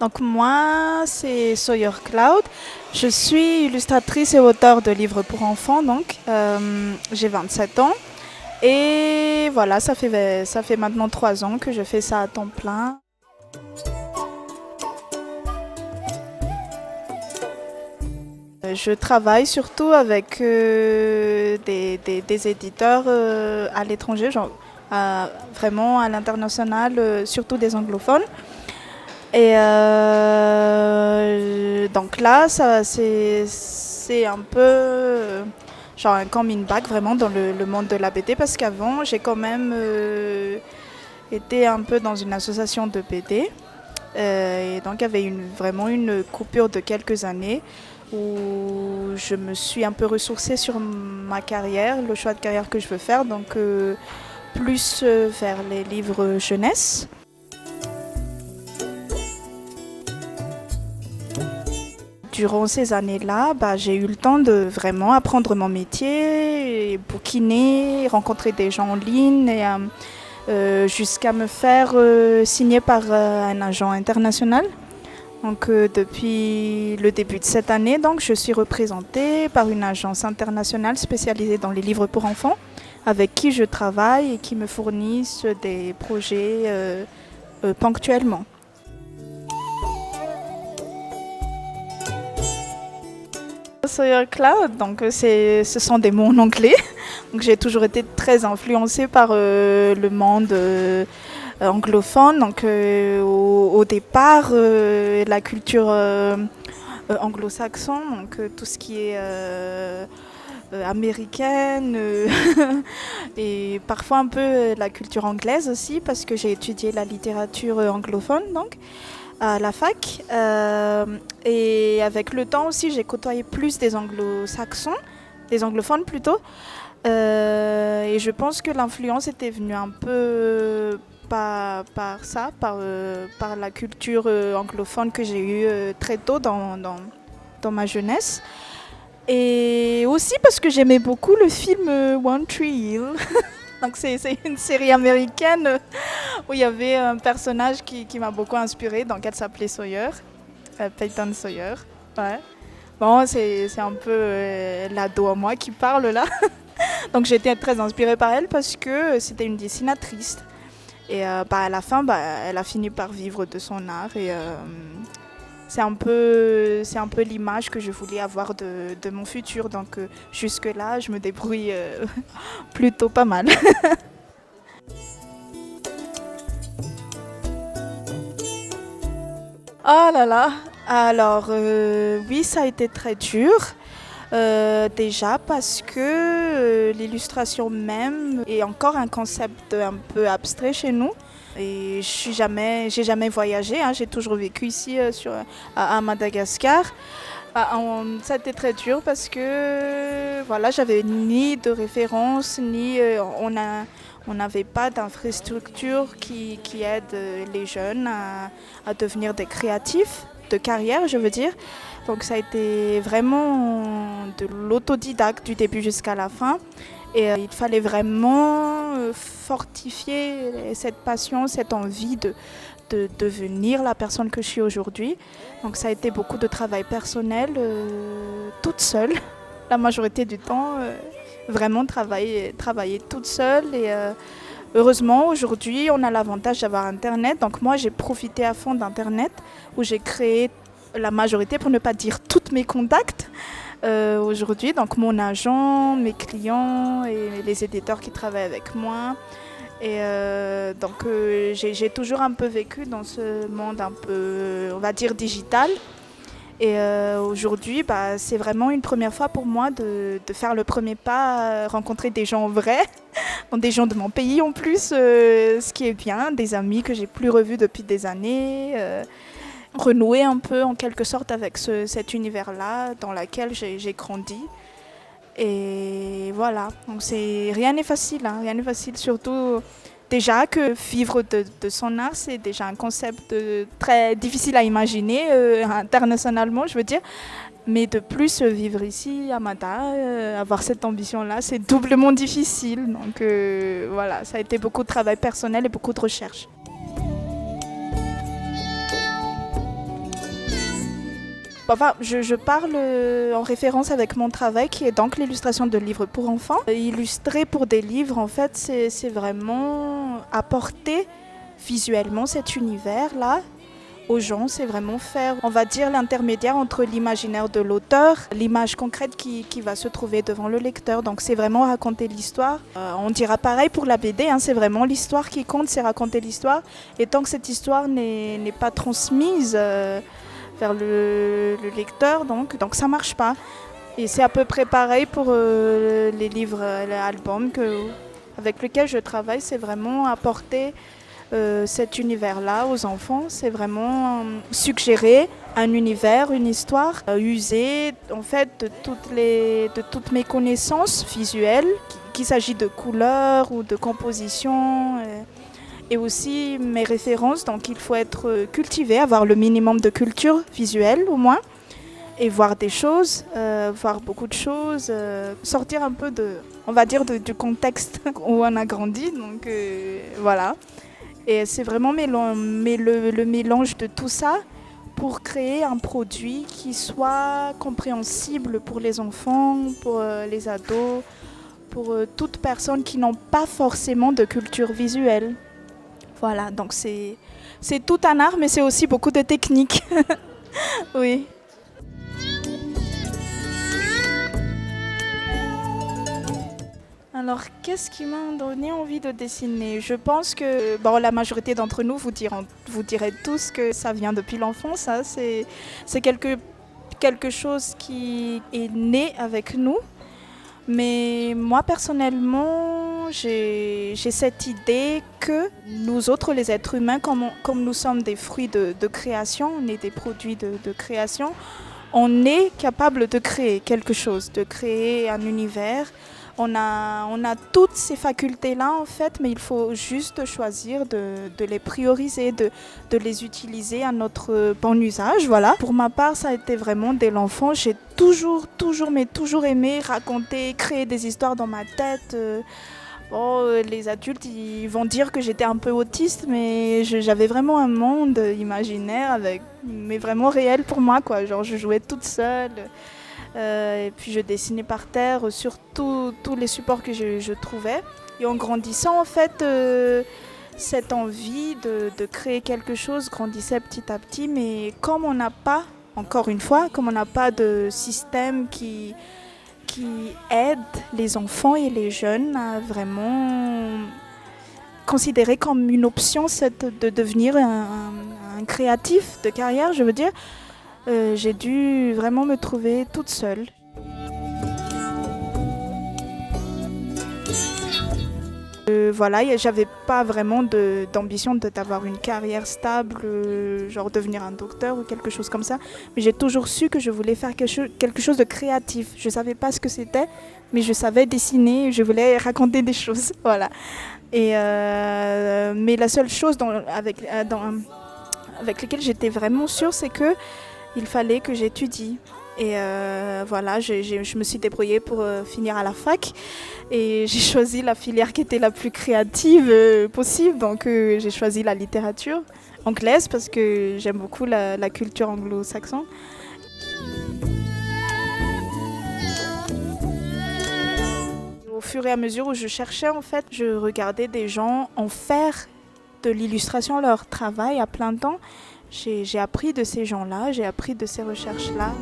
Donc moi, c'est Sawyer Cloud. Je suis illustratrice et auteure de livres pour enfants, donc j'ai 27 ans. Et voilà, ça fait maintenant 3 ans que je fais ça à temps plein. Je travaille surtout avec des éditeurs à l'étranger, genre vraiment à l'international, surtout des anglophones. Et donc là, c'est un peu genre un coming back vraiment dans le monde de la BD parce qu'avant, j'ai quand même été un peu dans une association de BD. Et donc, il y avait vraiment une coupure de quelques années où je me suis un peu ressourcée sur ma carrière, le choix de carrière que je veux faire, donc plus vers les livres jeunesse. Durant ces années-là, j'ai eu le temps de vraiment apprendre mon métier, et bouquiner, rencontrer des gens en ligne et jusqu'à me faire signer par un agent international. Donc depuis le début de cette année, donc, je suis représentée par une agence internationale spécialisée dans les livres pour enfants avec qui je travaille et qui me fournissent des projets ponctuellement. Sawyer Cloud, donc ce sont des mots en anglais. Donc j'ai toujours été très influencée par le monde anglophone. Donc au départ, la culture anglo-saxonne, donc tout ce qui est américaine et parfois un peu la culture anglaise aussi parce que j'ai étudié la littérature anglophone donc à la fac. Et avec le temps aussi, j'ai côtoyé plus des anglo-saxons, des anglophones plutôt. Et je pense que l'influence était venue un peu par ça, par la culture anglophone que j'ai eue très tôt dans ma jeunesse. Et aussi parce que j'aimais beaucoup le film One Tree Hill. Donc c'est une série américaine où il y avait un personnage qui m'a beaucoup inspirée, donc elle s'appelait Sawyer, Peyton Sawyer. Ouais. Bon, c'est un peu l'ado à moi qui parle là. Donc j'ai été très inspirée par elle parce que c'était une dessinatrice. Et à la fin, elle a fini par vivre de son art et c'est un peu l'image que je voulais avoir de mon futur. Donc jusque-là, je me débrouille plutôt pas mal. Oh là là. Alors oui, ça a été très dur. Déjà parce que l'illustration même est encore un concept un peu abstrait chez nous. Et j'ai jamais voyagé, hein, j'ai toujours vécu ici à Madagascar. Ça a été très dur parce que voilà, j'avais ni de référence, ni on n'avait pas d'infrastructure qui aide les jeunes à devenir des créatifs de carrière, je veux dire. Donc ça a été vraiment de l'autodidacte du début jusqu'à la fin. Et il fallait vraiment fortifier cette passion, cette envie de devenir la personne que je suis aujourd'hui. Donc ça a été beaucoup de travail personnel, toute seule, la majorité du temps, vraiment travailler toute seule. Et heureusement, aujourd'hui, on a l'avantage d'avoir Internet. Donc moi, j'ai profité à fond d'Internet, où j'ai créé la majorité, pour ne pas dire tous mes contacts aujourd'hui. Donc mon agent, mes clients et les éditeurs qui travaillent avec moi. Et donc j'ai toujours un peu vécu dans ce monde un peu, on va dire, digital. Et aujourd'hui, c'est vraiment une première fois pour moi de faire le premier pas, rencontrer des gens vrais, des gens de mon pays en plus, ce qui est bien, des amis que j'ai plus revus depuis des années, renouer un peu en quelque sorte avec cet univers-là dans lequel j'ai grandi. Et voilà, donc rien n'est facile, hein, rien n'est facile, surtout déjà que vivre de son art, c'est déjà un concept très difficile à imaginer, internationalement, je veux dire. Mais de plus, vivre ici, à Mada, avoir cette ambition-là, c'est doublement difficile. Donc voilà, ça a été beaucoup de travail personnel et beaucoup de recherche. Enfin, je parle en référence avec mon travail qui est donc l'illustration de livres pour enfants. Illustrer pour des livres, en fait, c'est vraiment apporter visuellement cet univers-là aux gens, c'est vraiment faire, on va dire, l'intermédiaire entre l'imaginaire de l'auteur, l'image concrète qui va se trouver devant le lecteur. Donc c'est vraiment raconter l'histoire. On dira pareil pour la BD, hein, c'est vraiment l'histoire qui compte, c'est raconter l'histoire. Et tant que cette histoire n'est pas transmise vers le lecteur, donc ça marche pas. Et c'est à peu près pareil pour les livres, les albums avec lesquels je travaille, c'est vraiment apporter cet univers-là aux enfants, c'est vraiment suggérer un univers, une histoire, user en fait de toutes mes connaissances visuelles, qu'il s'agit de couleurs ou de composition, et aussi mes références. Donc il faut être cultivé, avoir le minimum de culture visuelle au moins, et voir des choses, voir beaucoup de choses, sortir un peu on va dire du contexte où on a grandi. Donc voilà. Et c'est vraiment le mélange de tout ça pour créer un produit qui soit compréhensible pour les enfants, pour les ados, pour toute personne qui n'ont pas forcément de culture visuelle. Voilà, donc c'est tout un art, mais c'est aussi beaucoup de technique. Oui. Alors, qu'est-ce qui m'a donné envie de dessiner? Je pense que la majorité d'entre nous vous direz tous que ça vient depuis l'enfance. Hein. C'est quelque chose qui est né avec nous. Mais moi, personnellement, j'ai cette idée que nous autres, les êtres humains, comme nous sommes des fruits de création, on est des produits de création, on est capable de créer quelque chose, de créer un univers. On a toutes ces facultés-là en fait, mais il faut juste choisir de les prioriser, de les utiliser à notre bon usage. Voilà. Pour ma part, ça a été vraiment dès l'enfance. J'ai toujours aimé raconter, créer des histoires dans ma tête. Les adultes, ils vont dire que j'étais un peu autiste, mais j'avais vraiment un monde imaginaire, mais vraiment réel pour moi, quoi. Genre, je jouais toute seule. Et puis je dessinais par terre sur tous les supports que je trouvais. Et en grandissant, en fait, cette envie de créer quelque chose grandissait petit à petit. Mais comme on n'a pas, encore une fois, comme on n'a pas de système qui aide les enfants et les jeunes à vraiment considérer comme une option de devenir un créatif de carrière, je veux dire, j'ai dû vraiment me trouver toute seule. Voilà, j'avais pas vraiment d'ambition d'avoir une carrière stable, genre devenir un docteur ou quelque chose comme ça. Mais j'ai toujours su que je voulais faire quelque chose de créatif. Je savais pas ce que c'était, mais je savais dessiner, je voulais raconter des choses. Voilà. Mais la seule chose avec laquelle j'étais vraiment sûre, c'est que il fallait que j'étudie. Et voilà, je me suis débrouillée pour finir à la fac. Et j'ai choisi la filière qui était la plus créative possible. Donc j'ai choisi la littérature anglaise parce que j'aime beaucoup la culture anglo-saxonne. Au fur et à mesure où je cherchais, en fait, je regardais des gens en faire de l'illustration leur travail à plein temps. J'ai appris de ces gens-là, j'ai appris de ces recherches-là.